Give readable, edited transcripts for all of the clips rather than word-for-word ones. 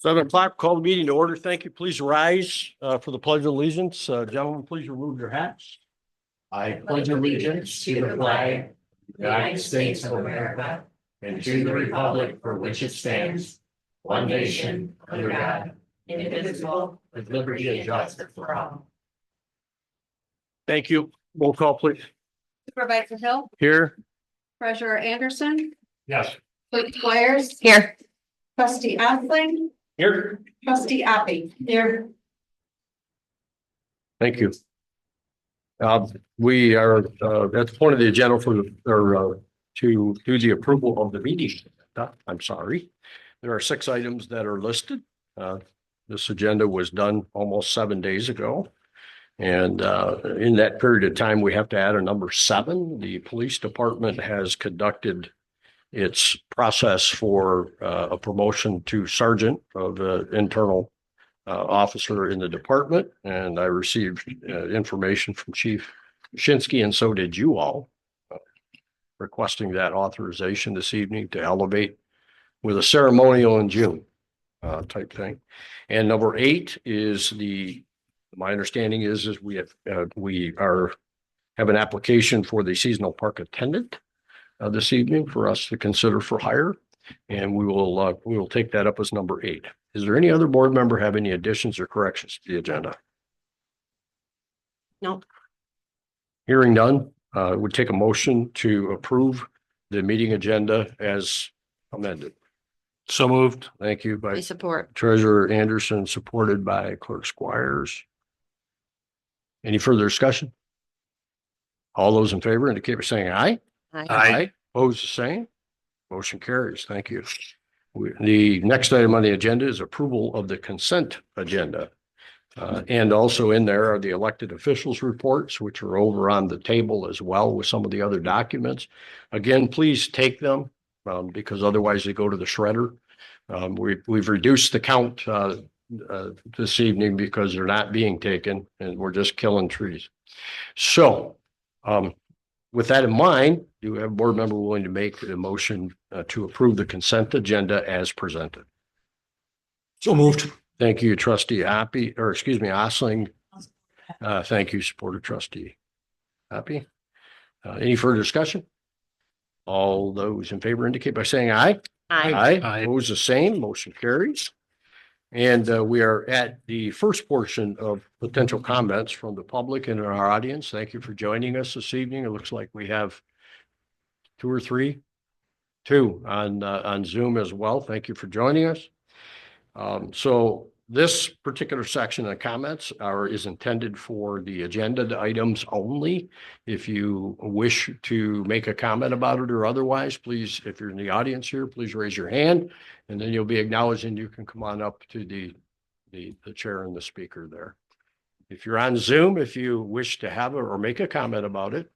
7 o'clock, call the meeting to order. Thank you. Please rise for the pledge of allegiance. Gentlemen, please remove your hats. I pledge allegiance to the flag of the United States of America and to the republic for which it stands, one nation, under God, indivisible, with liberty and justice for all. Thank you. Roll call, please. Supervisor Hill, Here. Treasurer Anderson, Yes. Clerk Squires, Here. Trustee Osling, Here. Trustee Appy. Here. Thank you. We are at the point of the agenda to do the approval of the meeting. I'm sorry. There are 6 items that are listed. This agenda was done almost 7 days ago. And in that period of time, we have to add a number 7. The police department has conducted its process for a promotion to sergeant of the internal officer in the department. And I received information from Chief Shinsky, and so did you all, requesting that authorization this evening to elevate with a ceremonial in June type thing. And number 8 is my understanding is we have an application for the seasonal park attendant this evening for us to consider for hire, and we will take that up as number 8. Is there any other board member have any additions or corrections to the agenda? No. Hearing none, would take a motion to approve the meeting agenda as amended. So moved. Thank you. I support. Treasurer Anderson, supported by Clerk Squires. Any further discussion? All those in favor indicate by saying aye. Aye. Opposed, the same. Motion carries. Thank you. The next item on the agenda is approval of the consent agenda. And also in there are the elected officials reports, which are over on the table as well with some of the other documents. Again, please take them because otherwise they go to the shredder. We've reduced the count this evening because they're not being taken and we're just killing trees. So with that in mind, do we have a board member willing to make a motion to approve the consent agenda as presented? So moved. Thank you, Trustee Appy, or excuse me, Osling. Thank you, supporter Trustee Appy. Any further discussion? All those in favor indicate by saying aye. Aye. Aye. Opposed, the same. Motion carries. And we are at the first portion of potential comments from the public and our audience. Thank you for joining us this evening. It looks like we have 2 or 3 on Zoom as well. Thank you for joining us. So this particular section of comments is intended for the agenda items only. If you wish to make a comment about it or otherwise, please, if you're in the audience here, please raise your hand and then you'll be acknowledged and you can come on up to the chair and the speaker there. If you're on Zoom, if you wish to have it or make a comment about it,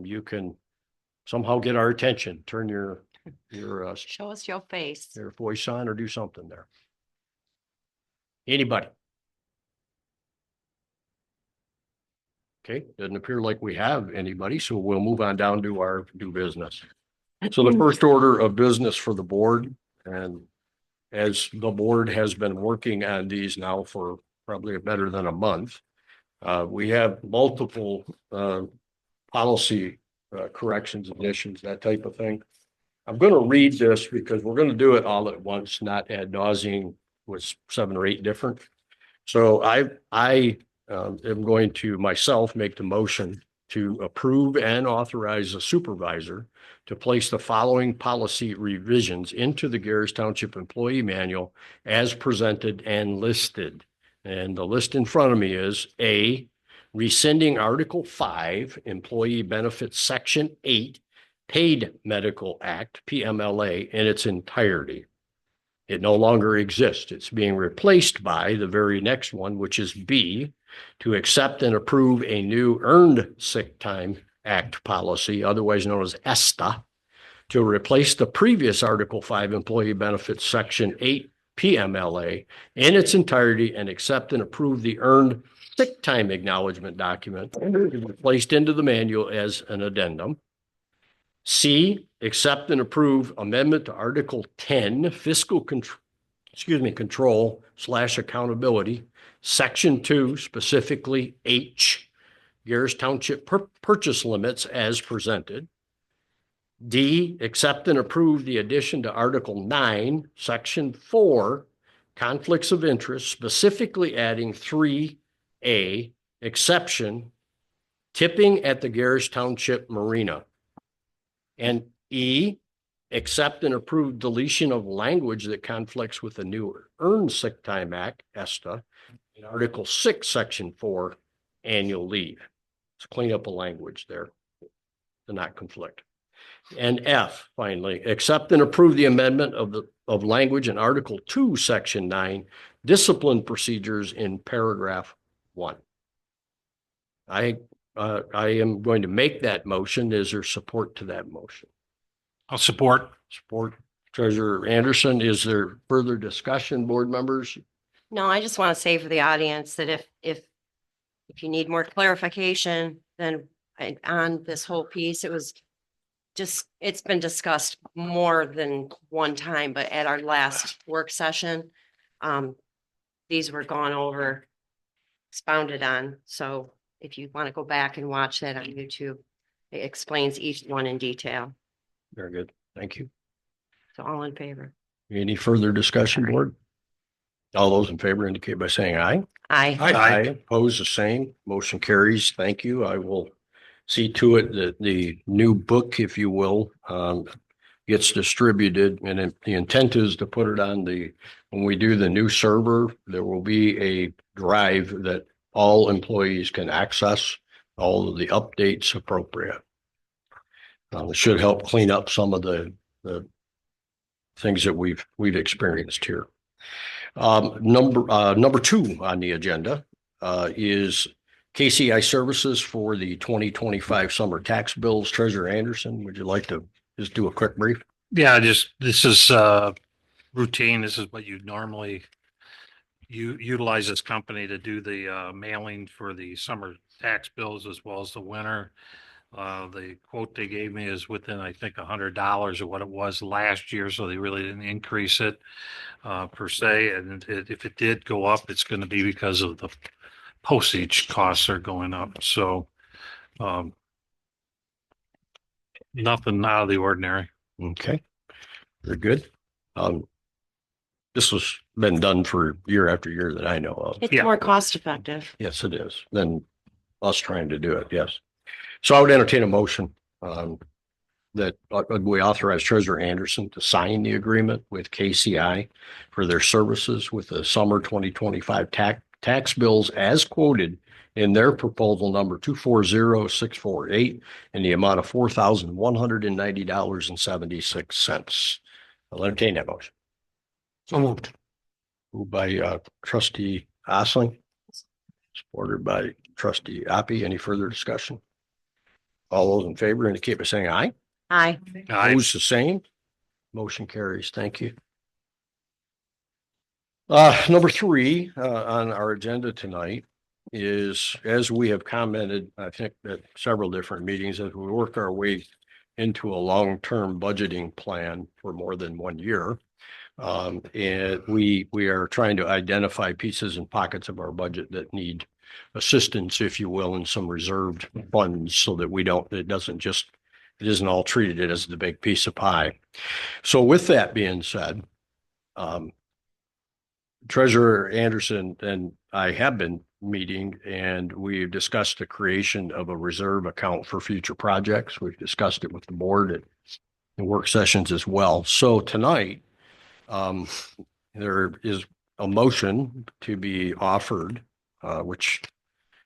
you can somehow get our attention. Turn your Show us your face. your voice on or do something there. Anybody? Okay, doesn't appear like we have anybody, so we'll move on down to our new business. So the first order of business for the board, and as the board has been working on these now for probably better than a month, we have multiple policy corrections, additions, that type of thing. I'm going to read this because we're going to do it all at once, not ad nauseum with 7 or 8 different. So I am going to myself make the motion to approve and authorize the supervisor to place the following policy revisions into the Gerrish Township Employee Manual as presented and listed. And the list in front of me is A, rescinding Article 5, Employee Benefits Section 8, Paid Medical Act, PMLA, in its entirety. It no longer exists. It's being replaced by the very next one, which is B, to accept and approve a new Earned Sick Time Act policy, otherwise known as ESTA, to replace the previous Article 5 Employee Benefits Section 8 PMLA in its entirety and accept and approve the Earned Sick Time Acknowledgement document placed into the manual as an addendum. C, accept and approve amendment to Article 10 Fiscal Control / Accountability, Section 2, specifically H, Gerrish Township purchase limits as presented. D, accept and approve the addition to Article 9, Section 4, conflicts of interest, specifically adding 3A, exception, tipping at the Gerrish Township Marina. And E, accept and approve deletion of language that conflicts with the new Earned Sick Time Act, ESTA, in Article 6, Section 4, annual leave. Let's clean up the language there to not conflict. And F, finally, accept and approve the amendment of language in Article 2, Section 9, discipline procedures in paragraph 1. I am going to make that motion. Is there support to that motion? I'll support. Support. Treasurer Anderson, is there further discussion, board members? No, I just want to say for the audience that if you need more clarification, then on this whole piece, it's been discussed more than one time, but at our last work session, these were gone over, expounded on. So if you want to go back and watch that on YouTube, it explains each one in detail. Very good. Thank you. So all in favor? Any further discussion, board? All those in favor indicate by saying aye. Aye. Aye. Oppose the same. Motion carries. Thank you. I will see to it that the new book, if you will, gets distributed. And the intent is to put it on when we do the new server, there will be a drive that all employees can access all of the updates appropriate. It should help clean up some of the things that we've experienced here. Number 2 on the agenda is KCI services for the 2025 summer tax bills. Treasurer Anderson, would you like to just do a quick brief? Yeah, this is routine. This is what you normally utilize this company to do the mailing for the summer tax bills as well as the winter. The quote they gave me is within, I think, $100 of what it was last year, so they really didn't increase it per se. And if it did go up, it's going to be because of the postage costs are going up. So nothing out of the ordinary. Okay, very good. This has been done for year after year that I know of. It's Yeah. more cost effective. Yes, it is. Than us trying to do it. Yes. So I would entertain a motion that we authorize Treasurer Anderson to sign the agreement with KCI for their services with the summer 2025 tax bills as quoted in their proposal number 240648 in the amount of $4,190.76. I'll entertain that motion. So moved. Moved by Trustee Osling, supported by Trustee Oppie. Any further discussion? All those in favor indicate by saying aye. Aye. Aye. Opposed, the same. Motion carries. Thank you. Number 3 on our agenda tonight is, as we have commented, I think at several different meetings, as we work our way into a long-term budgeting plan for more than 1 year. And we are trying to identify pieces and pockets of our budget that need assistance, if you will, in some reserved funds so that it isn't all treated as the big piece of pie. So with that being said, Treasurer Anderson and I have been meeting and we've discussed the creation of a reserve account for future projects. We've discussed it with the board at the work sessions as well. So tonight, there is a motion to be offered, which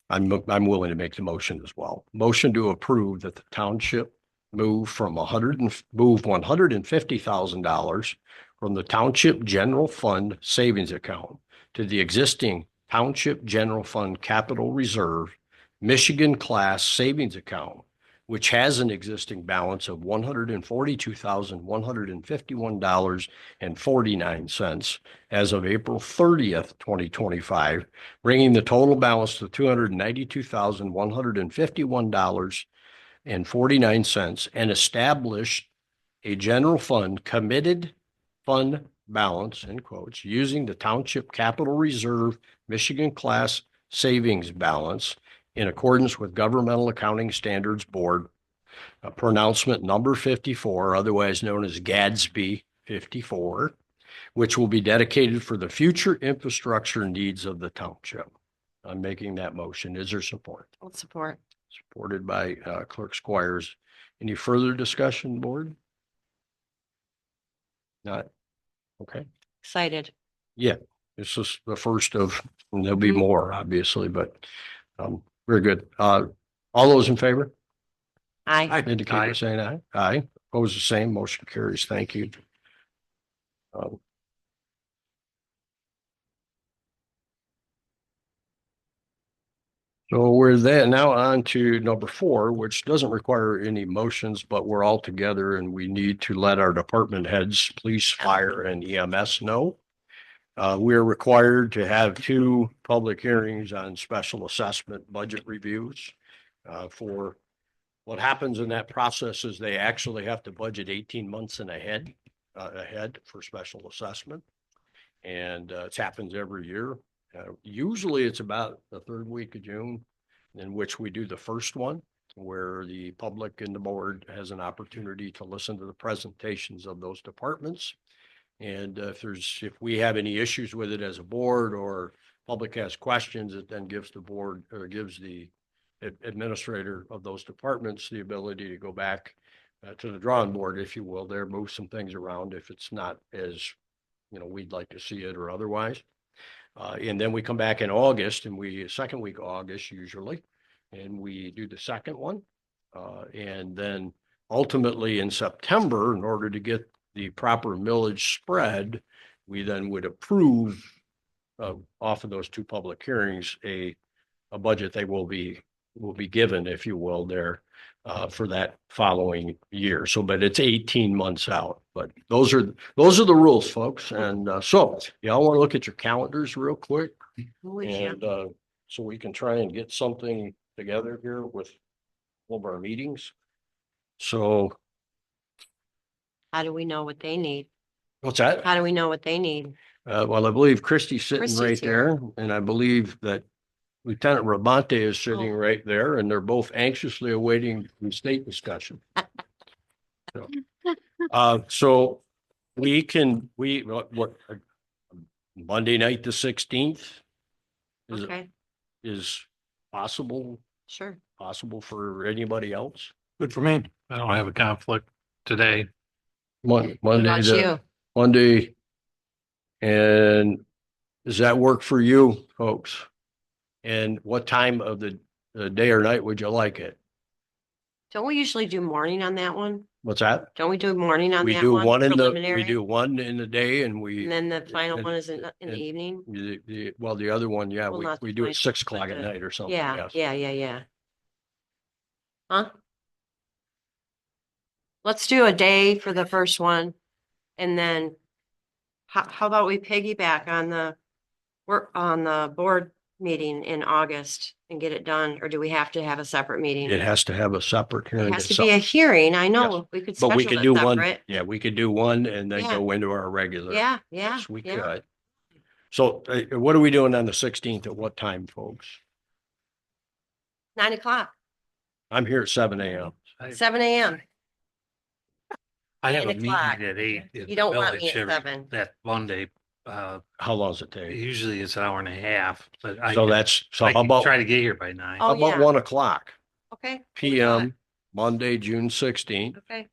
I'm willing to make the motion as well. Motion to approve that the township move $150,000 from the Township General Fund Savings Account to the existing Township General Fund Capital Reserve Michigan Class Savings Account, which has an existing balance of $142,151.49 as of April 30th, 2025, bringing the total balance to $292,151.49 and established a general fund committed fund balance, in quotes, using the Township Capital Reserve Michigan Class Savings Balance in accordance with Governmental Accounting Standards Board pronouncement number 54, otherwise known as GADSB 54, which will be dedicated for the future infrastructure needs of the township. I'm making that motion. Is there support? I'll support. Supported by Clerk Squires. Any further discussion, board? Not? Okay. Excited. Yeah, this is the first of, and there'll be more, obviously, but very good. All those in favor? Aye. Indicate by saying aye. Aye. Opposed, the same. Motion carries. Thank you. So we're now on to number 4, which doesn't require any motions, but we're all together and we need to let our department heads, police, fire, and EMS know. We are required to have 2 public hearings on special assessment budget reviews. For what happens in that process is they actually have to budget 18 months ahead for special assessment. And it happens every year. Usually it's about the 3rd week of June, in which we do the first one, where the public and the board has an opportunity to listen to the presentations of those departments. And if we have any issues with it as a board or public has questions, it then gives the board or gives the administrator of those departments the ability to go back to the drawing board, if you will, there, move some things around if it's not as we'd like to see it or otherwise. And then we come back in August and second week of August usually, and we do the second one. And then ultimately in September, in order to get the proper millage spread, we then would approve off of those 2 public hearings, a budget they will be given, if you will, there for that following year. So, but it's 18 months out, but those are the rules, folks. And so y'all want to look at your calendars real quick, and so we can try and get something together here with all of our meetings. So How do we know what they need? what's that? How do we know what they need? Well, I believe Christie's sitting Christie's right here. there, and I believe that Lieutenant Rabante is sitting right there, and they're both anxiously awaiting the state discussion. So what Monday night, the 16th Okay, is possible for anybody else? Good for me. I don't have a conflict today. what about you? Monday. And does that work for you folks? And what time of the day or night would you like it? Don't we usually do morning on that one? What's that? Don't we do morning on We that do one? one we Preliminary? do one in the day and And then the final and- one is in the and- evening? the other one, yeah, Well, not we the do it final, 6 o'clock but at the- night or something. Yeah, yes. yeah. Huh? Let's do a day for the first one. And then how about we piggyback on the board meeting in August and get it done? Or do we have to have a separate meeting? It has to have a separate It hearing. has to be a hearing. I know, we could But we schedule could it do one, separate. yeah, we could do one and then Yeah. go into our regular. Yeah. Yes, we could. So what are we doing on the 16th? At what time, folks? 9 o'clock, I'm here at 7 a.m. 7 a.m. I have a 9 meeting o'clock. at 8. in You don't want Village me at every- 7. That Monday, How long does it take? usually it's an hour and a half, but I So can, so I how can about, try to get here by 9. Oh, how about yeah. 1 o'clock Okay. PM, Monday, June 16th? Okay.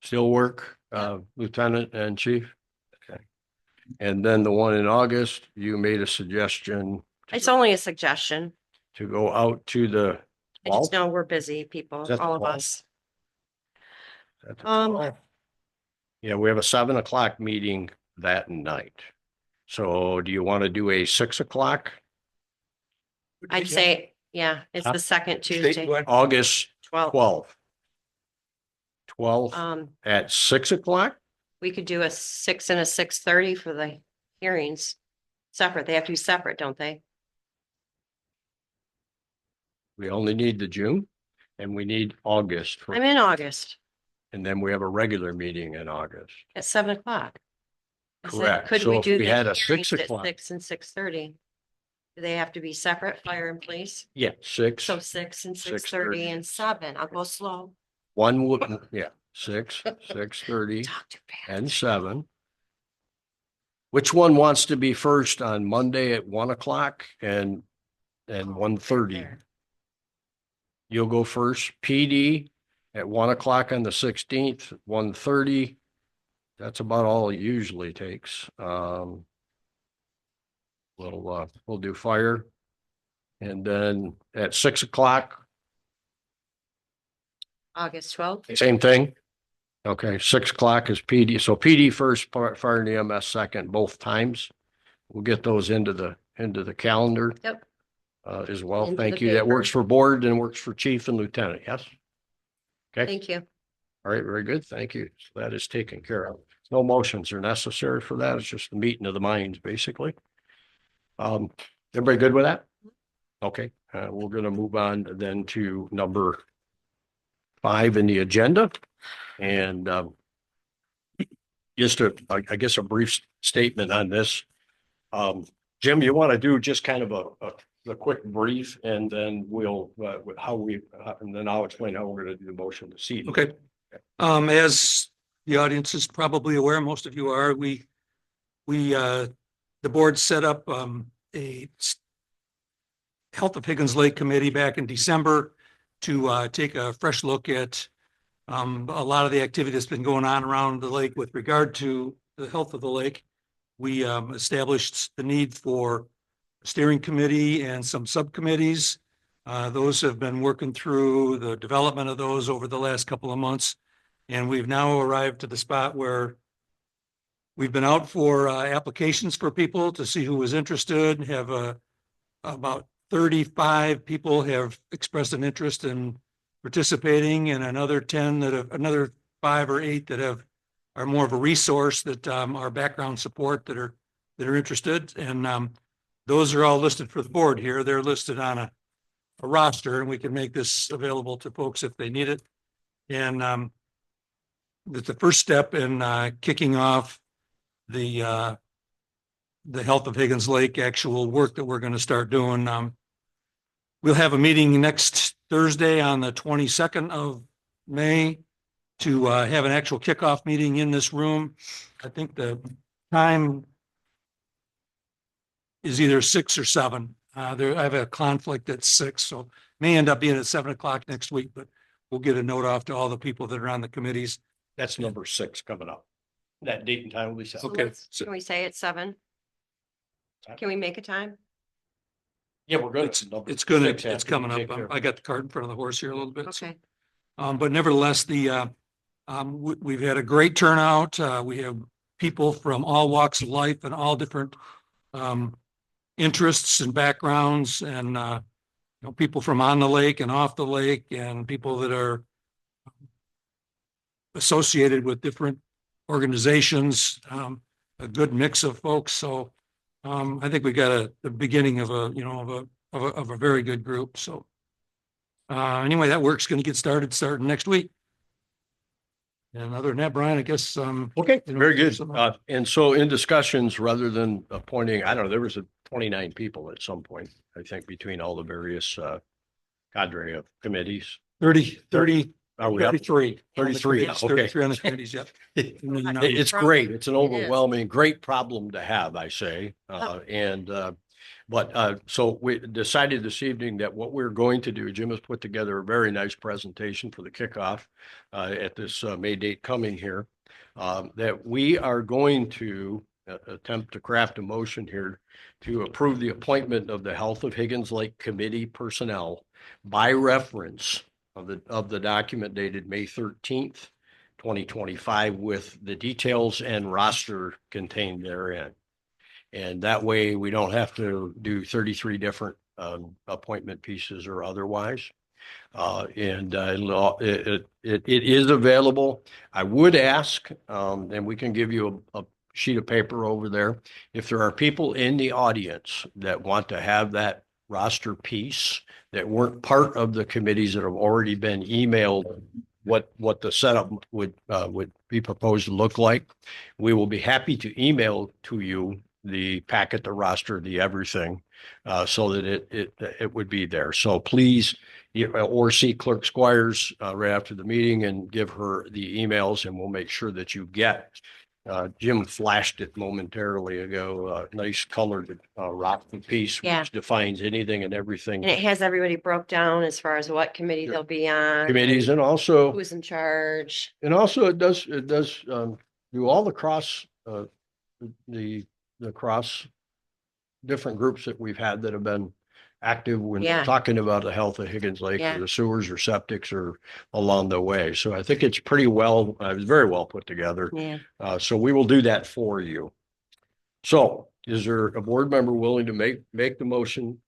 Still work, Yeah. Lieutenant and Chief? Okay. And then the one in August, you made a suggestion It's only a suggestion. to go out to the. I just know we're busy people, Is that the all of 12th? us. At the Um, 12th. Yeah, we have a 7 o'clock meeting that night. So do you want to do a 6 o'clock? I'd say, yeah, it's Huh? the second Tuesday, August 12th. 12th. 12th Um, at 6 o'clock? we could do a 6 and a 6:30 for the hearings. Separate, they have to be separate, don't they? We only need the June and we need August. I'm in August And then we have a regular meeting in August. at 7 o'clock. I said, Correct. could So we if do we the had a hearings 6 at o'clock. 6 and 6:30? Do they have to be separate, fire and police? Yeah, 6. So 6 and 6:30. 6:30 and 7. I'll go slow. One would, yeah, 6, 6:30 Talk too fast. and 7. Which one wants to be first on Monday at 1 o'clock and 1:30? You'll go first. PD at 1 o'clock on the 16th, 1:30. That's about all it usually takes. We'll do fire. And then at 6 o'clock, August 12th. same thing. Okay, 6 o'clock is PD. So PD first, fire and EMS second, both times. We'll get those into the calendar. Yep. As well. Into Thank the you. That paper. works for board and works for chief and lieutenant. Yes. Okay. Thank you. All right. Very good. Thank you. So that is taken care of. No motions are necessary for that. It's just the meeting of the minds, basically. Everybody good with that? Okay. We're going to move on then to number 5 in the agenda. And just I guess a brief statement on this. Jim, you want to do just kind of a quick brief and then we'll, and then I'll explain how we're going to do the motion this evening. Okay. As the audience is probably aware, most of you are, the board set up a Health of Higgins Lake Committee back in December to take a fresh look at a lot of the activity that's been going on around the lake with regard to the health of the lake. We established the need for a steering committee and some subcommittees. Those have been working through the development of those over the last couple of months. And we've now arrived to the spot where we've been out for applications for people to see who was interested. Have about 35 people have expressed an interest in participating, and another 5 or 8 that are more of a resource that are background support that are interested. And those are all listed for the board here. They're listed on a roster, and we can make this available to folks if they need it. And the first step in kicking off the Health of Higgins Lake actual work that we're going to start doing. We'll have a meeting next Thursday on the 22nd of May to have an actual kickoff meeting in this room. I think the time is either 6 or 7. I have a conflict at 6, so may end up being at 7 o'clock next week, but we'll get a note off to all the people that are on the committees. That's number 6 coming up. That date and time will be set. So Okay. Can we say it's 7? Can we make a time? Yeah, we're good. It's coming up. I got the cart in front of the horse here a little bit. Okay. But nevertheless, we've had a great turnout. We have people from all walks of life and all different interests and backgrounds, and people from on the lake and off the lake, and people that are associated with different organizations. A good mix of folks. So I think we got the beginning of a very good group. So anyway, that work's going to get starting next week. And other than that, Brian, I guess Okay, very good. And so in discussions, rather than appointing, I don't know, there was 29 people at some point, I think, between all the various cadre of committees. 33. Are we up? 33. 33, Yes, okay. 33 on the committees, yep. And then, It's great. It's an It is. overwhelming, great problem to have, I say. So we decided this evening that what we're going to do, Jim has put together a very nice presentation for the kickoff at this May date coming here, that we are going to attempt to craft a motion here to approve the appointment of the Health of Higgins Lake Committee personnel by reference of the document dated May 13th, 2025, with the details and roster contained therein. And that way we don't have to do 33 different appointment pieces or otherwise. It is available. I would ask, and we can give you a sheet of paper over there. If there are people in the audience that want to have that roster piece that weren't part of the committees that have already been emailed, what the setup would be proposed to look like, we will be happy to email to you the packet, the roster, the everything, so that it would be there. So please, or see Clerk Squires right after the meeting and give her the emails, and we'll make sure that you get. Jim flashed it momentarily ago. Nice colored rock piece, Yeah. which defines anything and everything. And it has everybody broke down as far as what committee Yeah. they'll be on. Committees, and also Who's in charge. it does do all the cross the cross different groups that we've had that have been active when Yeah. talking about the health of Higgins Lake, Yeah. or the sewers or septics or along the way. So I think it's pretty well, it was very well put together. Yeah. So we will do that for you. So is there a board member willing to make the motion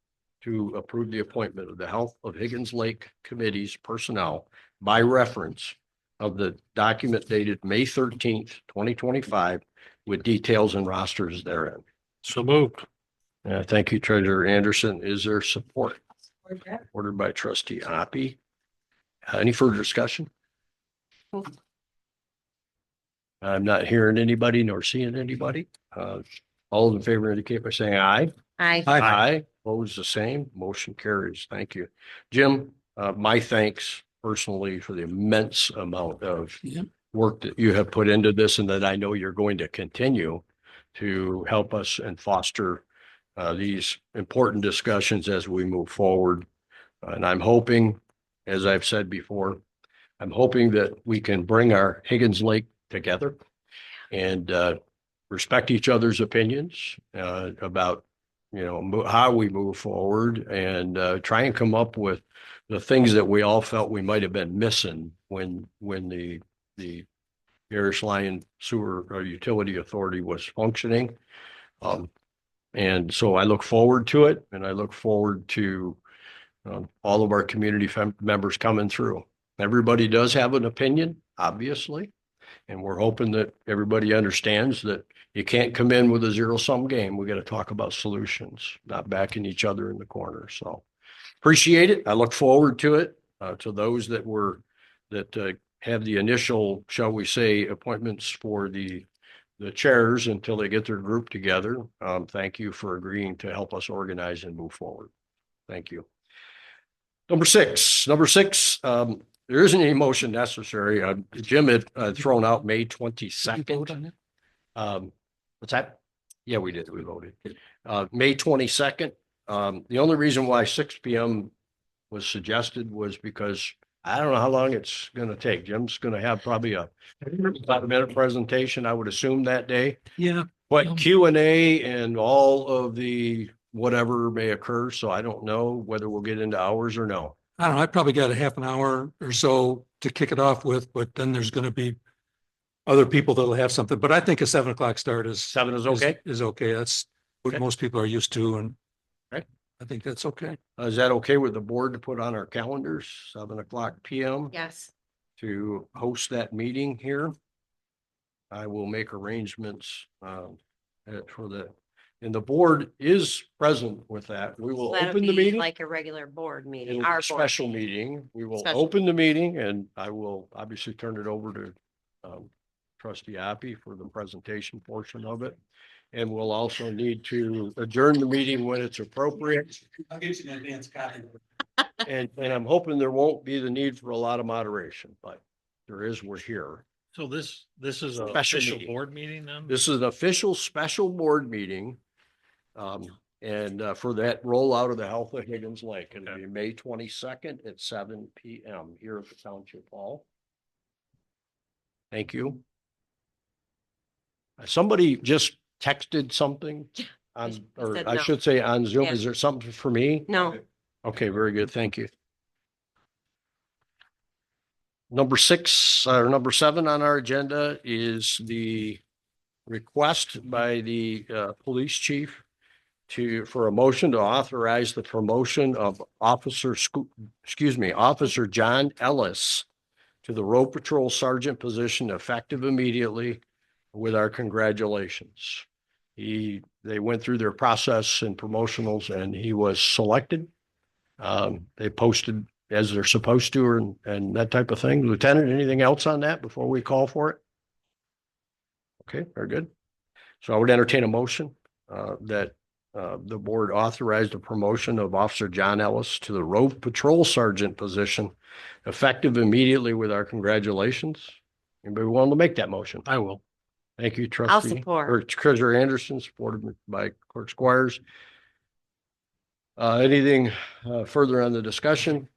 to approve the appointment of the Health of Higgins Lake Committee's personnel by reference of the document dated May 13th, 2025, with details and rosters therein? So moved. Thank you, Treasurer Anderson. Is there support? Ordered by Trustee Hoppy. Any further discussion? I'm not hearing anybody nor seeing anybody. All in favor indicate by saying aye. Aye. Aye. Opposed, the same. Motion carries. Thank you. Jim, my thanks personally for the immense amount of Yeah. work that you have put into this, and that I know you're going to continue to help us and foster these important discussions as we move forward. And I'm hoping, as I've said before, I'm hoping that we can bring our Higgins Lake together and respect each other's opinions about, how we move forward, and try and come up with the things that we all felt we might have been missing when the Gerrish Lion Sewer or Utility Authority was functioning. And so I look forward to it, and I look forward to all of our community members coming through. Everybody does have an opinion, obviously, and we're hoping that everybody understands that you can't come in with a zero-sum game. We got to talk about solutions, not backing each other in the corner. So appreciate it. I look forward to it. To those that have the initial, shall we say, appointments for the chairs until they get their group together. Thank you for agreeing to help us organize and move forward. Thank you. Number six, there isn't any motion necessary. Jim had thrown out May 22nd. What's that? Yeah, we did. We voted. May 22nd. The only reason why 6 p.m. was suggested was because I don't know how long it's going to take. Jim's going to have probably a 5-minute presentation, I would assume, that day. Yeah. But Q&A and all of the whatever may occur. So I don't know whether we'll get into hours or no. I don't know. I probably got a half an hour or so to kick it off with, but then there's going to be other people that'll have something. But I think a 7 o'clock start is 7 is okay. Is okay. That's what Okay. most people are used to, and Okay. I think that's okay. Is that okay with the board to put on our calendars, 7 o'clock p.m. Yes. to host that meeting here? I will make arrangements for the, and the board is present with that. We will That'll open the be meeting. like a regular board meeting. It'll be Our a board special meeting. We will Special. open the meeting, and I will obviously turn it over to Trustee Appy for the presentation portion of it. And we'll also need to adjourn the meeting when it's appropriate. I'll get you an advance copy. And I'm hoping there won't be the need for a lot of moderation, but there is, we're here. So this is a Special official meeting. board meeting then? This is an official special board meeting. And for that rollout of the Health of Higgins Lake, it'll be May 22nd at 7 p.m. here at the Township Hall. Thank you. Somebody just texted something on, He or said I no. should say on Zoom. Yeah. Is there something for me? No, Okay, very good. Thank you. Number 6 or number 7 on our agenda is the request by the police chief for a motion to authorize the promotion of Officer John Ellis to the road patrol sergeant position effective immediately with our congratulations. They went through their process and promotionals and he was selected. They posted as they're supposed to and that type of thing. Lieutenant, anything else on that before we call for it? Okay, very good. So I would entertain a motion that the board authorized the promotion of Officer John Ellis to the road patrol sergeant position effective immediately with our congratulations. Anybody willing to make that motion? I will. Thank you, trustee. support. Or Treasurer Anderson, supported by Clerk Squires. Anything further on the discussion?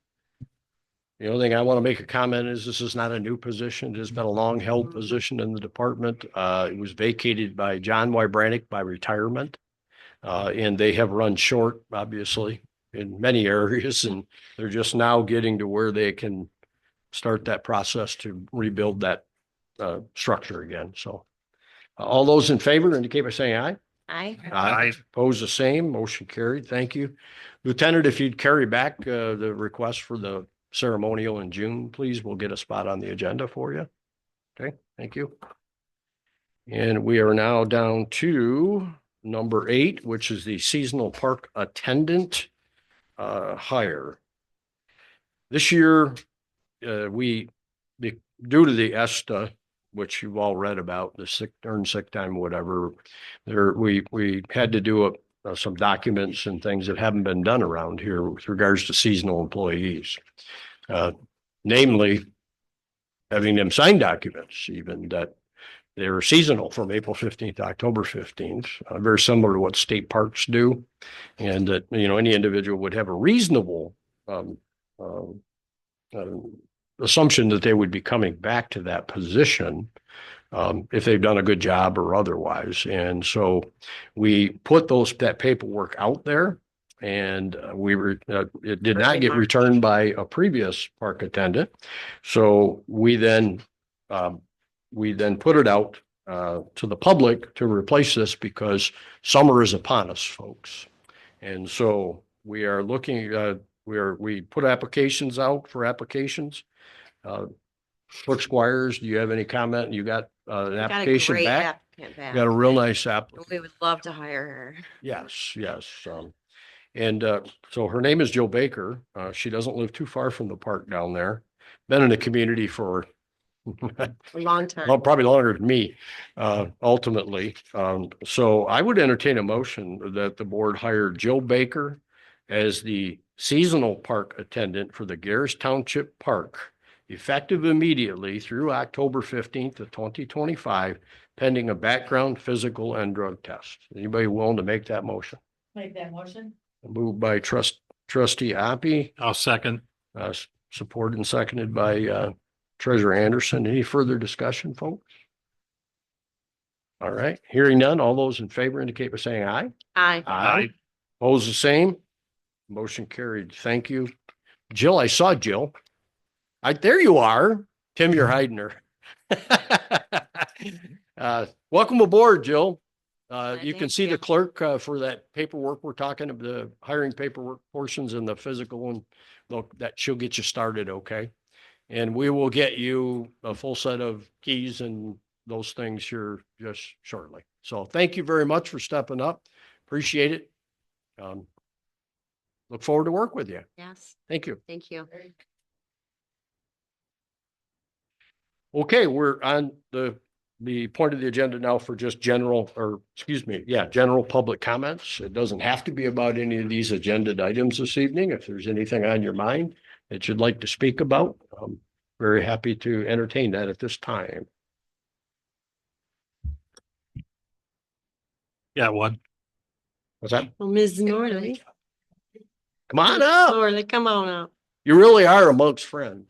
The only thing I want to make a comment is this is not a new position. It has been a long held position in the department. It was vacated by John Wybranick by retirement. And they have run short, obviously, in many areas, and they're just now getting to where they can start that process to rebuild that structure again. So all those in favor indicate by saying aye. I, Aye. Opposed, the same. Motion carried. Thank you. Lieutenant, if you'd carry back the request for the ceremonial in June, please, we'll get a spot on the agenda for you. Okay, thank you. And we are now down to number 8, which is the seasonal park attendant hire. This year, due to the ESTA, which you've all read about, the earned sick time, whatever, we had to do some documents and things that haven't been done around here with regards to seasonal employees. Namely, having them sign documents, even that they're seasonal from April 15th to October 15th, very similar to what state parks do. And that, any individual would have a reasonable assumption that they would be coming back to that position if they've done a good job or otherwise. And so we put that paperwork out there, and it did not get returned by a previous park attendant. So we then put it out to the public to replace this because summer is upon us, folks. And so we are looking, we put applications out for applications. Clerk Squires, do you have any comment? You got an application great back? applicant back. Got a real nice applicant. We would love to hire her. Yes. And so her name is Jill Baker. She doesn't live too far from the park down there. Been in the community for A long time. well, probably longer than me, ultimately. So I would entertain a motion that the board hire Jill Baker as the seasonal park attendant for the Gerrish Township Park, effective immediately through October 15th of 2025, pending a background, physical, and drug test. Anybody willing to make that motion? Make that motion. Moved by trustee Oppie, I'll second. supported and seconded by Treasurer Anderson. Any further discussion, folks? All right, hearing none. All those in favor indicate by saying aye. Aye. Aye. Opposed, the same. Motion carried. Thank you. Jill, I saw Jill. There you are. Tim, you're hiding her. Welcome aboard, Jill. You can Thank see you. the clerk for that paperwork we're talking about, the hiring paperwork portions and the physical one. Look, that she'll get you started, okay? And we will get you a full set of keys and those things here just shortly. So thank you very much for stepping up. Appreciate it. Look forward to work with you. Yes, Thank you. thank you. Okay, we're on the point of the agenda now for just general public comments. It doesn't have to be about any of these agenda items this evening. If there's anything on your mind that you'd like to speak about, I'm very happy to entertain that at this time. Yeah, one. What's that? Well, Ms. Norley. Come on up. Norley, come on up. You really are amongst friends.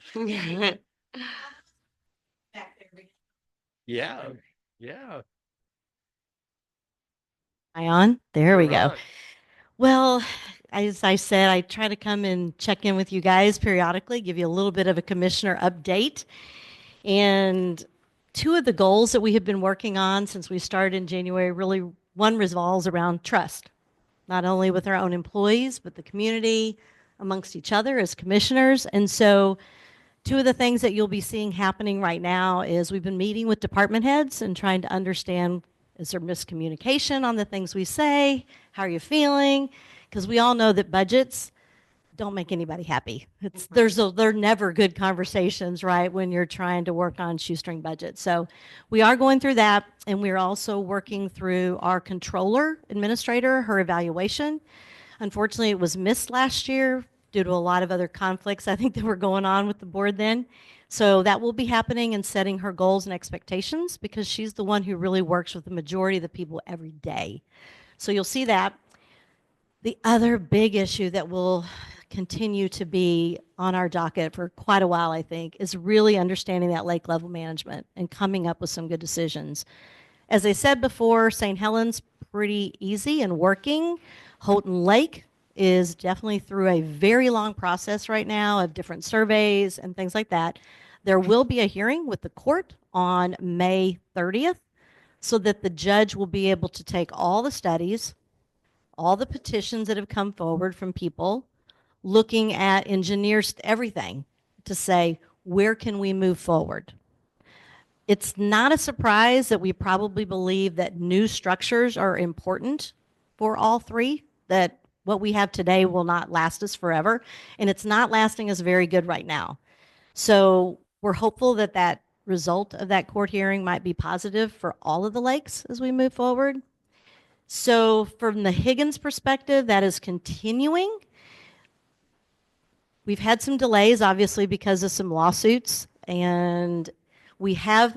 Yeah, yeah. Am I on? There we go. Right. Well, as I said, I try to come and check in with you guys periodically, give you a little bit of a commissioner update. And two of the goals that we have been working on since we started in January, really one revolves around trust, not only with our own employees, but the community, amongst each other as commissioners. And so two of the things that you'll be seeing happening right now is we've been meeting with department heads and trying to understand, is there miscommunication on the things we say? How are you feeling? Because we all know that budgets don't make anybody happy. They're never good conversations, right? When you're trying to work on shoestring budgets. So we are going through that, and we're also working through our controller administrator, her evaluation. Unfortunately, it was missed last year due to a lot of other conflicts, I think, that were going on with the board then. So that will be happening and setting her goals and expectations because she's the one who really works with the majority of the people every day. So you'll see that. The other big issue that will continue to be on our docket for quite a while, I think, is really understanding that lake level management and coming up with some good decisions. As I said before, St. Helens pretty easy and working. Houghton Lake is definitely through a very long process right now of different surveys and things like that. There will be a hearing with the court on May 30th so that the judge will be able to take all the studies, all the petitions that have come forward from people, looking at engineers, everything, to say, where can we move forward? It's not a surprise that we probably believe that new structures are important for all three, that what we have today will not last us forever, and it's not lasting us very good right now. So we're hopeful that that result of that court hearing might be positive for all of the lakes as we move forward. So from the Higgins perspective, that is continuing. We've had some delays, obviously, because of some lawsuits, and we have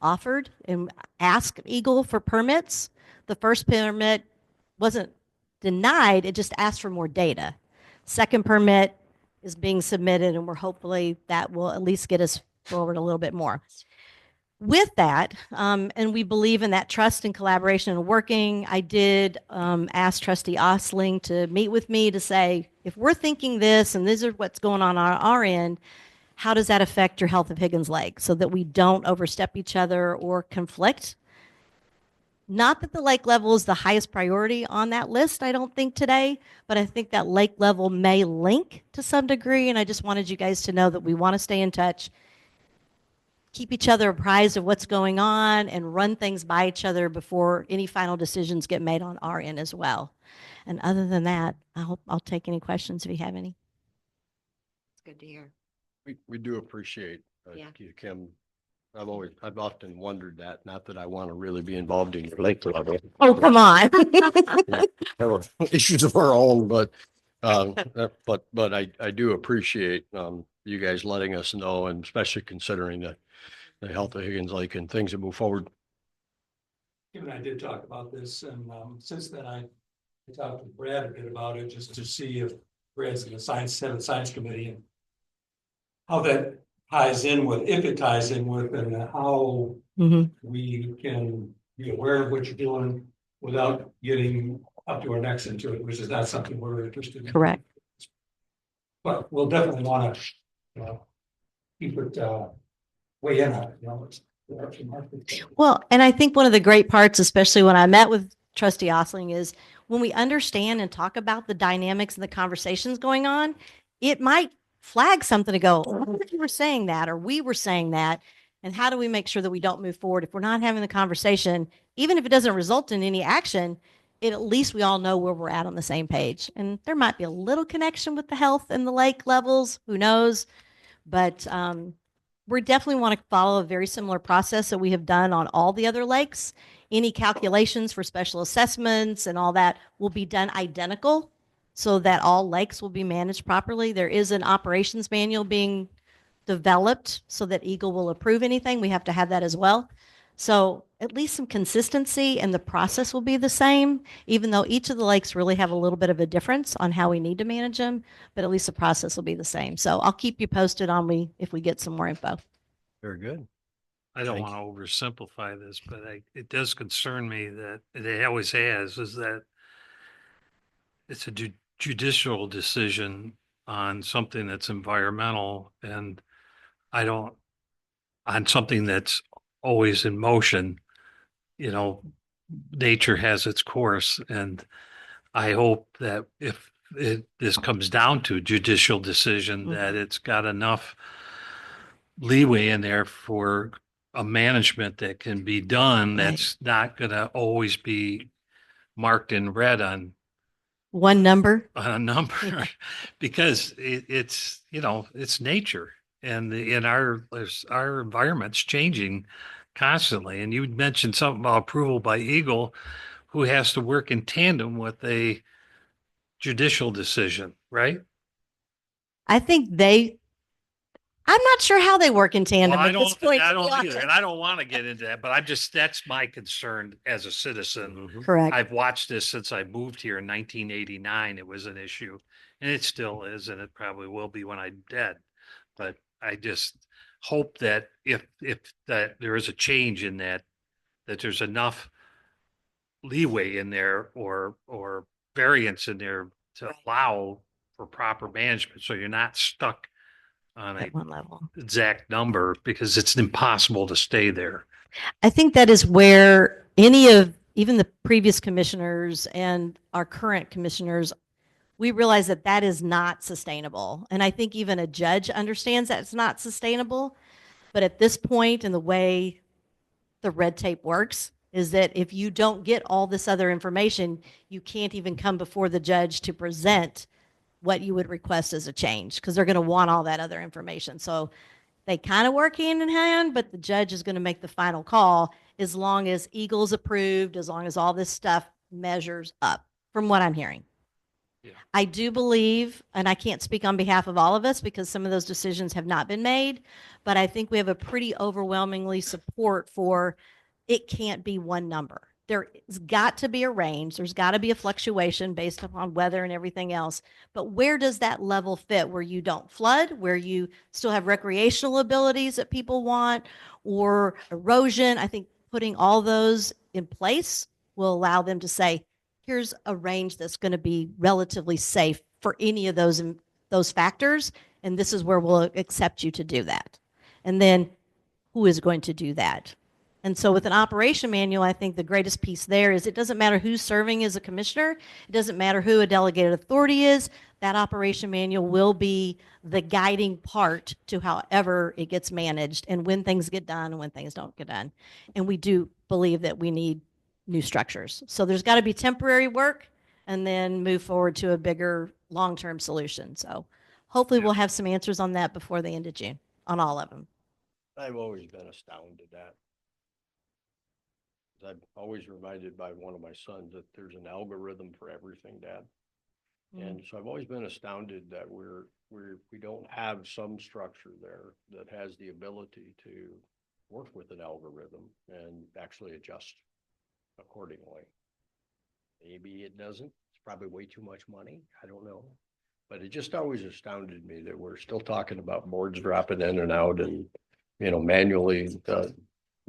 offered and asked Eagle for permits. The first permit wasn't denied, it just asked for more data. Second permit is being submitted, and we're hopefully that will at least get us forward a little bit more. With that, and we believe in that trust and collaboration and working, I did ask Trustee Osling to meet with me to say, if we're thinking this and this is what's going on our end, how does that affect your health of Higgins Lake so that we don't overstep each other or conflict? Not that the lake level is the highest priority on that list, I don't think today, but I think that lake level may link to some degree, and I just wanted you guys to know that we want to stay in touch, keep each other apprised of what's going on, and run things by each other before any final decisions get made on our end as well. And other than that, I'll take any questions if you have any. It's good to hear. We do appreciate, Yeah. you, Kim. I've often wondered that, not that I want to really be involved in your lake level. Oh, come on. Have issues of our own, but I do appreciate, you guys letting us know, and especially considering the health of Higgins Lake and things that move forward. Kim and I did talk about this, and since then I talked with Brad a bit about it, just to see if Brad's in the science committee and how that ties in with, if it ties in with, and how we can be aware of what you're doing without getting up to our necks into it, which is not something we're interested in. Correct. But we'll definitely want to, keep it, weigh in on it, Well, and I think one of the great parts, especially when I met with Trustee Osling, is when we understand and talk about the dynamics and the conversations going on, it might flag something to go, oh, you were saying that, or we were saying that. And how do we make sure that we don't move forward? If we're not having the conversation, even if it doesn't result in any action, at least we all know where we're at on the same page. And there might be a little connection with the health and the lake levels, who knows? But we definitely want to follow a very similar process that we have done on all the other lakes. Any calculations for special assessments and all that will be done identical so that all lakes will be managed properly. There is an operations manual being developed so that Eagle will approve anything. We have to have that as well. So at least some consistency, and the process will be the same, even though each of the lakes really have a little bit of a difference on how we need to manage them, but at least the process will be the same. So I'll keep you posted on if we get some more info. Very good. I don't Thank want to oversimplify this, but it does concern me that it always has, is that it's a judicial decision on something that's environmental, and I don't, on something that's always in motion, you know, nature has its course, and I hope that if this comes down to judicial decision, that it's got enough leeway in there for a management that can be done, that's not gonna always be marked in red One number. on a number, because it's, you know, it's nature, and our environment's changing constantly. And you mentioned something about approval by Eagle, who has to work in tandem with a judicial decision, right? I think I'm not sure how they work in Well, tandem at this point. I to be don't either, honest. and I don't want to get into that, but that's my concern as a citizen. Mhm. Correct. I've watched this since I moved here in 1989. It was an issue, and it still is, and it probably will be when I'm dead. But I just hope that if that there is a change in that, that there's enough leeway in there, or variance in there to allow for proper management, so you're not stuck on a At one level. exact number, because it's impossible to stay there. I think that is where even the previous commissioners and our current commissioners, we realize that that is not sustainable. And I think even a judge understands that it's not sustainable. But at this point, in the way the red tape works, is that if you don't get all this other information, you can't even come before the judge to present what you would request as a change, because they're going to want all that other information. So they kind of work hand in hand, but the judge is going to make the final call as long as Eagle's approved, as long as all this stuff measures up, from what I'm hearing. Yeah. I do believe, and I can't speak on behalf of all of us because some of those decisions have not been made, but I think we have a pretty overwhelmingly support for it can't be one number. There's got to be a range. There's got to be a fluctuation based upon weather and everything else. But where does that level fit, where you don't flood, where you still have recreational abilities that people want, or erosion? I think putting all those in place will allow them to say, here's a range that's going to be relatively safe for any of those factors, and this is where we'll accept you to do that. And then who is going to do that? And so with an operation manual, I think the greatest piece there is it doesn't matter who's serving as a commissioner. It doesn't matter who a delegated authority is. That operation manual will be the guiding part to however it gets managed and when things get done and when things don't get done. And we do believe that we need new structures. So there's got to be temporary work and then move forward to a bigger long-term solution. So hopefully we'll have some answers on that before the end of June on all of them. I've always been astounded at. I'm always reminded by one of my sons that there's an algorithm for everything, Dad. And so I've always been astounded that we don't have some structure there that has the ability to work with an algorithm and actually adjust accordingly. Maybe it doesn't. It's probably way too much money. I don't know. But it just always astounded me that we're still talking about boards dropping in and out and, manually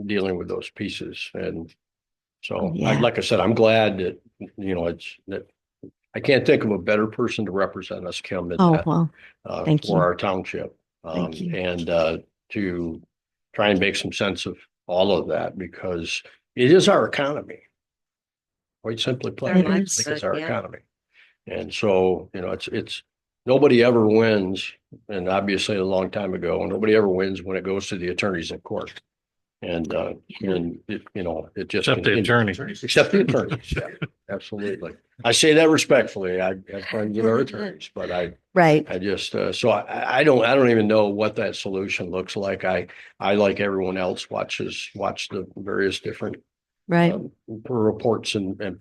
dealing with those pieces. And so, like I said, I'm glad that, it's that I can't think of a better person to represent us, Kim, than that, thank you. for our township. Thank you. And to try and make some sense of all of that, because it is our economy. Quite simply put, Very I much think so, it's our yeah. economy. And so, it's nobody ever wins. And obviously a long time ago, nobody ever wins when it goes to the attorneys in court. And it just. Except the continues. attorney. Except the attorneys, yeah, absolutely. I say that respectfully. I have friends that are attorneys, but I just, so I don't even know what that solution looks like. I like everyone else watch the various different reports and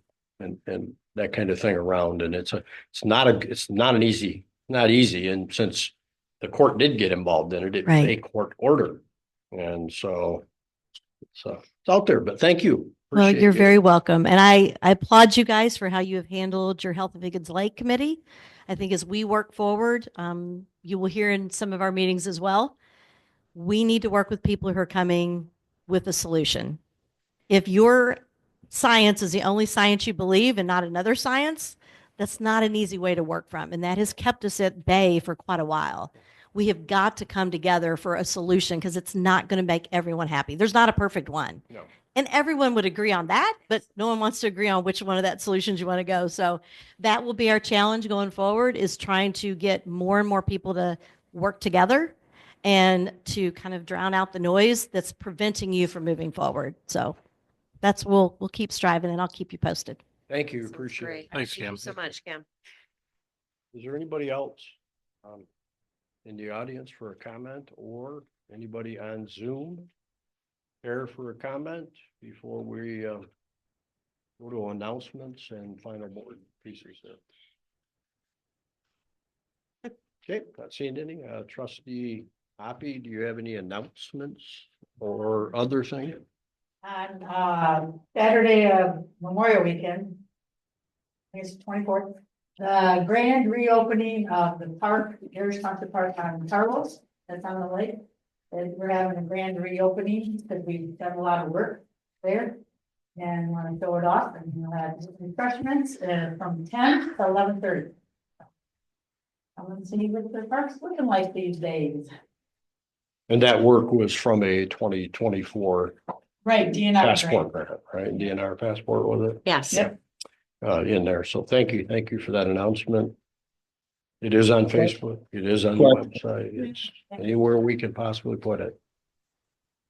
that kind of thing around. And it's not easy. And since the court did get involved in it, it was a court order. And so it's out there, but thank you. Well, Appreciate you're you. very welcome. And I applaud you guys for how you have handled your Health of Higgins Lake Committee. I think as we work forward, you will hear in some of our meetings as well, we need to work with people who are coming with a solution. If your science is the only science you believe and not another science, that's not an easy way to work from. And that has kept us at bay for quite a while. We have got to come together for a solution because it's not going to make everyone happy. There's not a perfect one. No. And everyone would agree on that, but no one wants to agree on which one of that solutions you want to go. So that will be our challenge going forward, is trying to get more and more people to work together and to kind of drown out the noise that's preventing you from moving forward. So that's, we'll keep striving, and I'll keep you posted. Thank you, Sounds appreciate it. great. Thanks, Thank you Kim. so much, Kim. Is there anybody else in the audience for a comment, or anybody on Zoom care for a comment before we go to announcements and final board pieces there? Okay, not seeing any. Trustee Hoppy, do you have any announcements or other things? On Saturday of Memorial Weekend, I guess 24th, the grand reopening of the park, Gerrish Township Park on Carlos, that's on the lake. And we're having a grand reopening because we've done a lot of work there. And want to show it off, and we'll have refreshments from 10 to 11:30. I want to see what the park's looking like these days. And that work was from a 2024 Right, DNR grant. passport grant, right? DNR passport, was it? Yes. Yep. In there. So thank you for that announcement. It is on Facebook. It is on the website. It's anywhere we can possibly put it.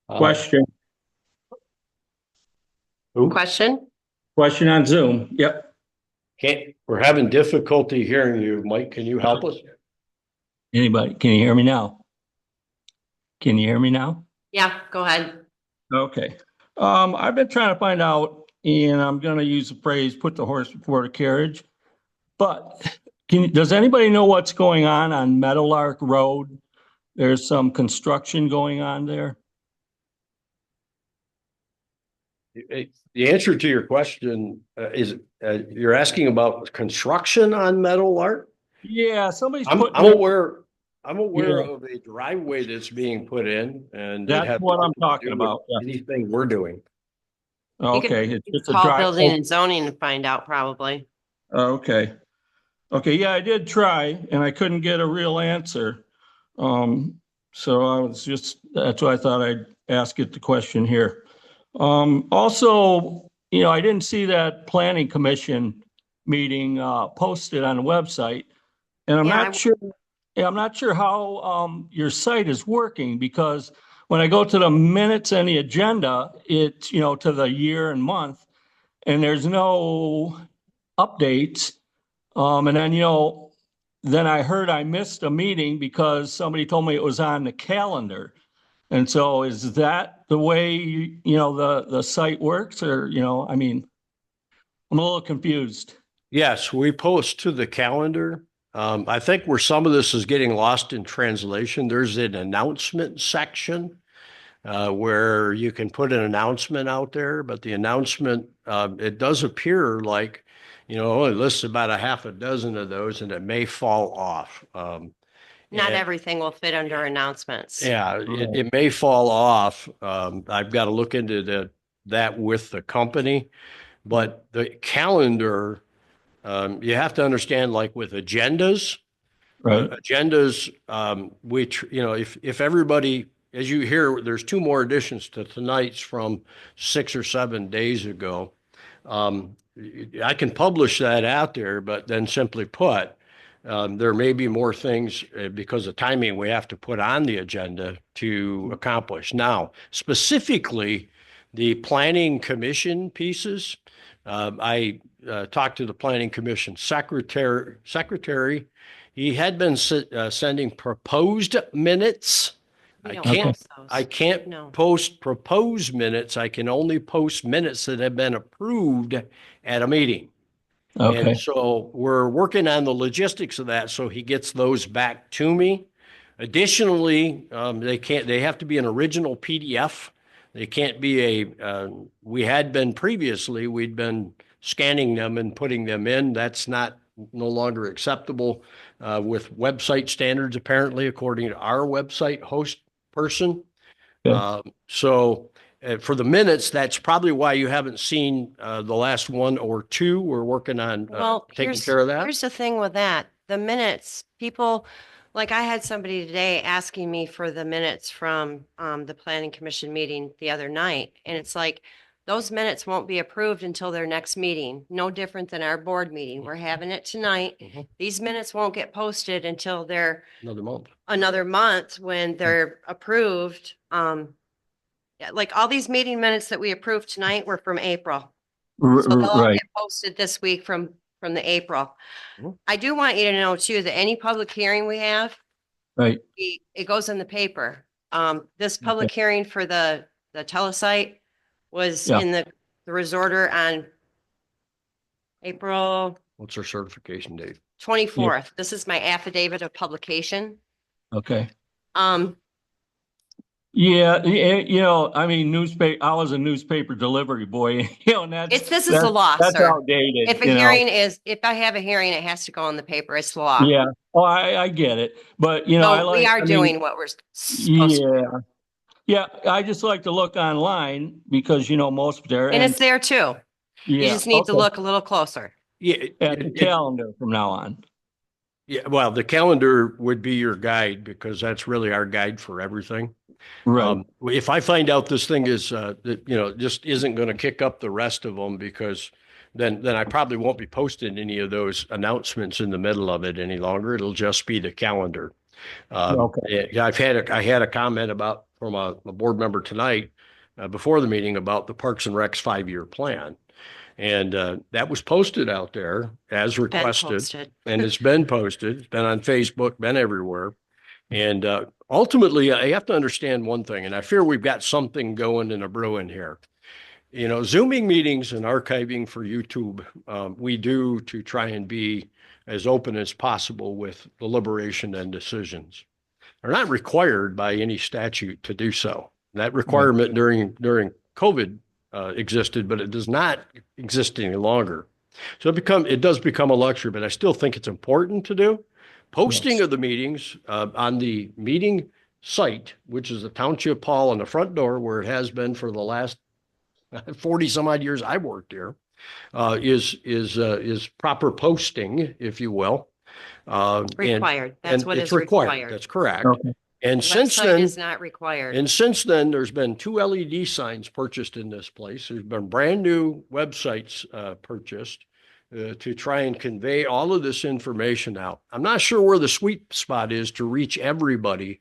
Question, Question? question on Zoom. Yep. We're having difficulty hearing you. Mike, can you help us? Anybody, can you hear me now? Can you hear me now? Yeah, go ahead. Okay. I've been trying to find out, and I'm gonna use the phrase, put the horse before the carriage. But does anybody know what's going on Meadowlark Road? There's some construction going on there. The answer to your question is you're asking about construction on Meadowlark? Yeah, somebody's I'm putting. aware Yeah. of a driveway that's being put in, and it That's has what I'm nothing to talking do with about, yeah. anything we're doing. Okay, You it's could just a call drive. building and zoning and find out probably. Okay. Okay, yeah, I did try and I couldn't get a real answer. So I was just, that's why I thought I'd ask it the question here. Also, I didn't see that planning commission meeting posted on the website. And I'm Yeah, not sure, I'm not sure how your site is working, because when I go to the minutes and the agenda, it's, to the year and month, and there's no updates. And then I heard I missed a meeting because somebody told me it was on the calendar. And so is that the way, the site works, or, I'm a little confused. Yes, we post to the calendar. I think where some of this is getting lost in translation, there's an announcement section where you can put an announcement out there, but the announcement, it does appear like, it lists about a half a dozen of those, and it may fall off. not everything will fit under announcements. Yeah, it may fall off. I've got to look into that with the company, but the calendar, you have to understand, like with agendas, Right. which, if everybody, as you hear, there's two more additions to tonight's from 6 or 7 days ago. I can publish that out there, but then simply put, there may be more things because of timing we have to put on the agenda to accomplish. Now, specifically, the planning commission pieces, I talked to the planning commission secretary. He had been sending proposed minutes. We don't can't- post those. I can't No. post proposed minutes. I can only post minutes that have been approved at a meeting. Okay. And so we're working on the logistics of that, so he gets those back to me. Additionally, they have to be an original PDF. They can't be we'd been scanning them and putting them in. That's no longer acceptable with website standards, apparently, according to our website host person. Okay. For the minutes, that's probably why you haven't seen the last one or two. We're working on Well, taking care of that. here's the thing with that. The minutes, people, like I had somebody today asking me for the minutes from the planning commission meeting the other night. And it's like, those minutes won't be approved until their next meeting. No different than our board meeting. We're having it tonight. Mhm. These minutes won't get posted until they're Another month. when they're approved. Yeah, like all these meeting minutes that we approved tonight were from April. So they'll all Right, get posted this week from the April. Mhm. I do want you to know too, that any public hearing we have, right. it goes in the paper. This public hearing for the telesite was Yeah. in the resorter on April What's our certification date? 24th. This is my affidavit of publication. Okay. Um, Yeah, I mean, I was a newspaper delivery boy, and this is the law, that's sir. outdated. If I have a hearing, it has to go in the paper. It's the law. Yeah, oh, I get it, but So we are doing what we're supposed to. Yeah, I just like to look online because, most there. And it's there too. You just need to look a little closer. Yeah, At the calendar from now on. yeah. Well, the calendar would be your guide because that's really our guide for everything. Right. If I find out this thing is just isn't going to kick up the rest of them, because then I probably won't be posting any of those announcements in the middle of it any longer. It'll just be the calendar. Okay. Yeah, I had a comment from a board member tonight before the meeting about the Parks and Rec's 5-year plan. And that was posted out there as requested, and it's been posted. It's been on Facebook, been everywhere. And ultimately, I have to understand one thing, and I fear we've got something going in a brewing here. Zooming meetings and archiving for YouTube, we do to try and be as open as possible with deliberation and decisions. They're not required by any statute to do so. That requirement during COVID existed, but it does not exist any longer. So it does become a luxury, but I still think it's important to do. Posting of the meetings on the meeting site, which is the township hall on the front door, where it has been for the last 40 some odd years I've worked here, is proper posting, if you will. Required. That's what it's is required. That's correct. Okay. And since Website then, is not required. and since then, there's been 2 LED signs purchased in this place. There's been brand new websites purchased to try and convey all of this information out. I'm not sure where the sweet spot is to reach everybody,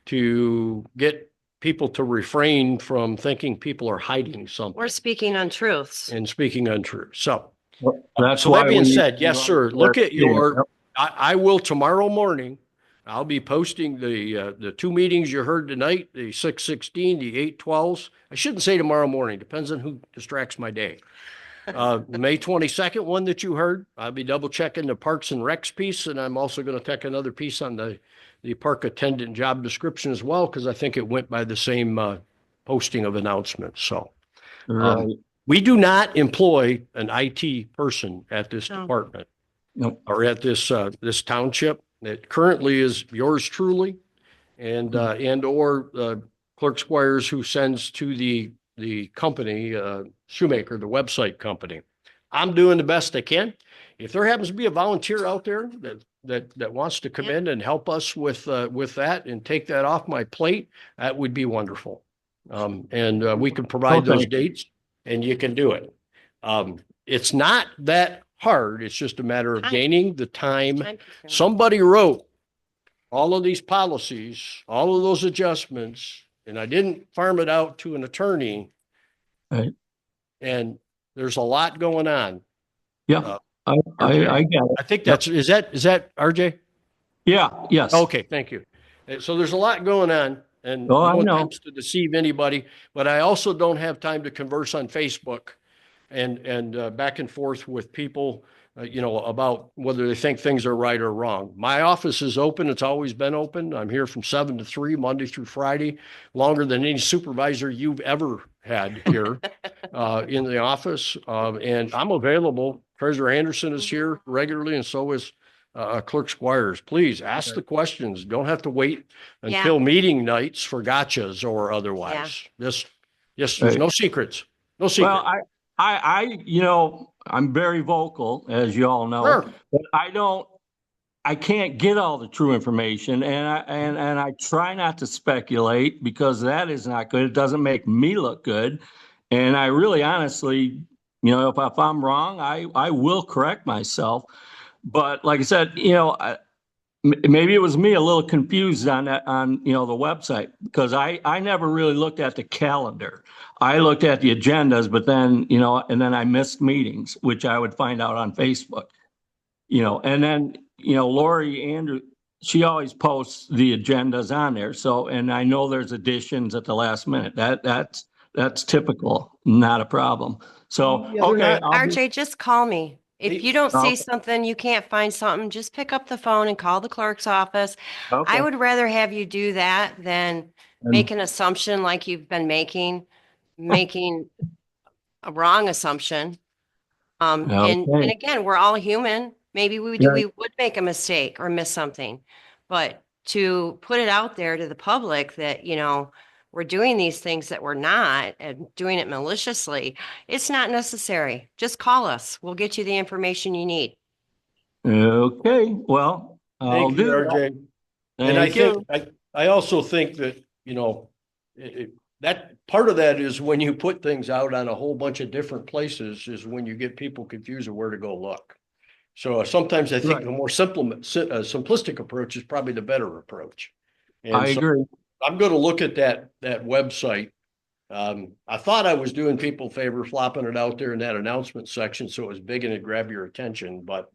to get people to refrain from thinking people are hiding something. We're speaking untruths. And speaking untruths. So That's so why that being we- said, yes, sir. Look at your, Yep. I will tomorrow morning. I'll be posting the 2 meetings you heard tonight, the 6:16, the 8:12s. I shouldn't say tomorrow morning, depends on who distracts my day. The May 22nd one that you heard, I'll be double checking the Parks and Recs piece, and I'm also going to take another piece on the park attendant job description as well, because I think it went by the same posting of announcements. So Right. we do not employ an IT person at this No. department. Nope. Or at this township. It currently is yours truly, and or Clerk Squires, who sends to the company, Shoemaker, the website company. I'm doing the best I can. If there happens to be a volunteer out there that wants to come in and help us with that and take that off my plate, that would be wonderful. And we can provide those dates, and you can do it. It's not that hard. It's just a matter of gaining the time. Somebody wrote all of these policies, all of those adjustments, and I didn't farm it out to an attorney. Right. And there's a lot going on. Yeah, I get it. I think is that RJ? Yeah, yes. Okay, thank you. So there's a lot going on, and Oh, I no know. attempts to deceive anybody, but I also don't have time to converse on Facebook and back and forth with people, about whether they think things are right or wrong. My office is open. It's always been open. I'm here from 7 to 3, Monday through Friday, longer than any supervisor you've ever had here in the office. And I'm available. Treasurer Anderson is here regularly, and so is Clerk Squires. Please ask the questions. Don't have to wait until meeting nights for gotchas or otherwise. Just Yes, there's no secrets. No Well, secret. I'm very vocal, as you all know, Sure. but I can't get all the true information, and I try not to speculate because that is not good. It doesn't make me look good. And I really honestly, if I'm wrong, I will correct myself. But like I said, maybe it was me a little confused on that, on, the website, because I never really looked at the calendar. I looked at the agendas, but then, and then I missed meetings, which I would find out on Facebook, and then, Lori Andrew, she always posts the agendas on there. So, and I know there's additions at the last minute. That's typical, not a problem. So, Yeah, they're okay. not. RJ, just call me. If Hey, you don't see okay. something, you can't find something, just pick up the phone and call the clerk's office. Okay. I would rather have you do that than make an assumption like you've been making a wrong assumption. And Okay. again, we're all human. Maybe Yeah. we would make a mistake or miss something. But to put it out there to the public that, we're doing these things that we're not and doing it maliciously, it's not necessary. Just call us. We'll get you the information you need. Okay, well, I'll Thank you, do that. RJ. And I Thank you. think, I also think that, that part of that is when you put things out on a whole bunch of different places is when you get people confused of where to go look. So sometimes I think Right. the more simplistic approach is probably the better approach. And I so agree. I'm going to look at that website. I thought I was doing people a favor flopping it out there in that announcement section, so it was big and it grabbed your attention. But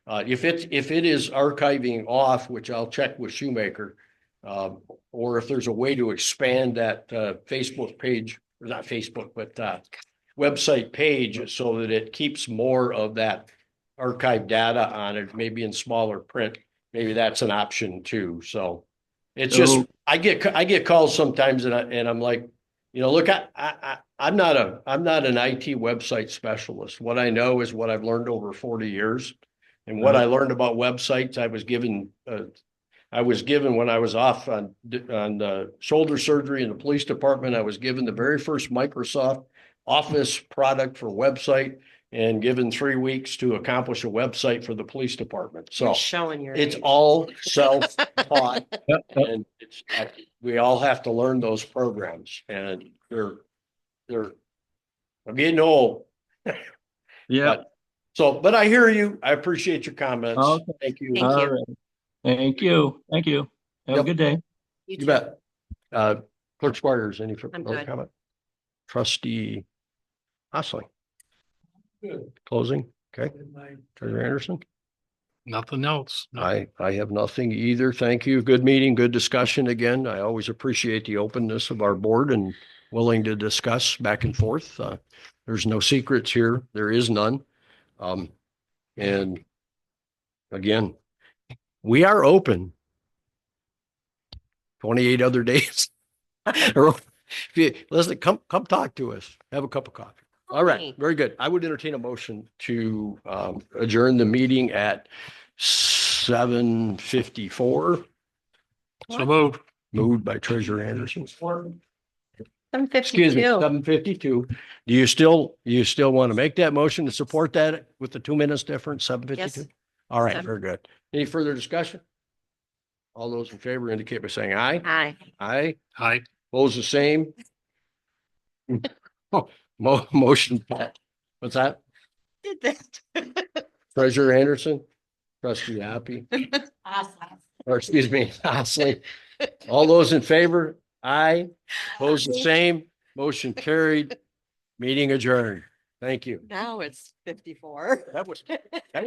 if it is archiving off, which I'll check with Shoemaker, or if there's a way to expand that Facebook page, or not Facebook, but website page, so that it keeps more of that archive data on it, maybe in smaller print, maybe that's an option too. So it's just, So- I get calls sometimes and I'm like, look, I'm not an IT website specialist. What I know is what I've learned over 40 years. And what I learned about websites, I was given when I was off on shoulder surgery in the police department. I was given the very first Microsoft Office product for website and given 3 weeks to accomplish a website for the police department. So You're showing your it's age. all self-taught. And we all have to learn those programs, and I'm getting old. Yeah. But I hear you. I appreciate your comments. Okay. Thank you. Thank All you. right. Thank you. Thank you. Have a Yep. good day. You You too. bet. Clerk Squires, any I'm further good. comment? Trustee Osling. Closing. Okay. Treasurer Anderson. Nothing else. No. I have nothing either. Thank you. Good meeting, good discussion again. I always appreciate the openness of our board and willing to discuss back and forth. There's no secrets here. There is none. And again, we are open 28 other days. Listen, come talk to us. Have a cup of coffee. All right, very good. I would entertain a motion to adjourn the meeting at 7:54. So move. Moved by Treasurer Anderson. 7:52. Excuse me, 7:52. Do you still want to make that motion to support that with the 2 minutes difference, 7:52? Yes. All right, Seven. very good. Any further discussion? All those in favor indicate by saying aye. Hi. Aye. Hi. Opposed, the same. Motion passed. What's that? Did that. Treasurer Anderson, Trustee Happy, or excuse me, Osley. All those in favor? Aye. Opposed, the same. Motion carried. Meeting adjourned. Thank you. Now it's 54. That was